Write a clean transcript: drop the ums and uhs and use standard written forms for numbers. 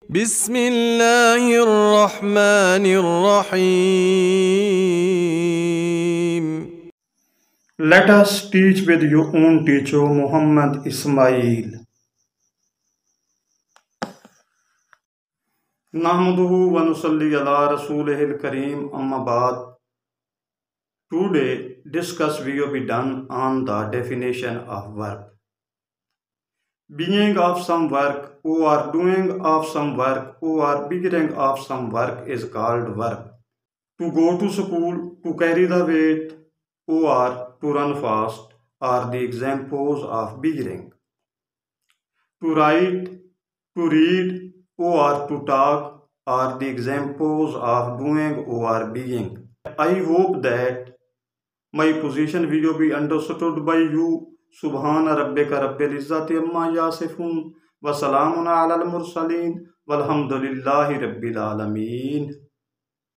بسم الله الرحمن الرحيم. Let us teach with your own teacher Muhammad Ismail. Nahmaduhu wa nusalli ala rasulihil kareem amma ba'd. Today discuss will be done on the definition of verb. Being of some work or doing of some work or beginning of some work is called verb. To go to school, to carry the weight, or to run fast are the examples of beginning. To write, to read, or to talk are the examples of doing or being. I hope that my position will be understood by you. Subhana rabbika rabbil izzati amma yasifun wa salamun ala al mursalin walhamdulillahi rabbil alameen.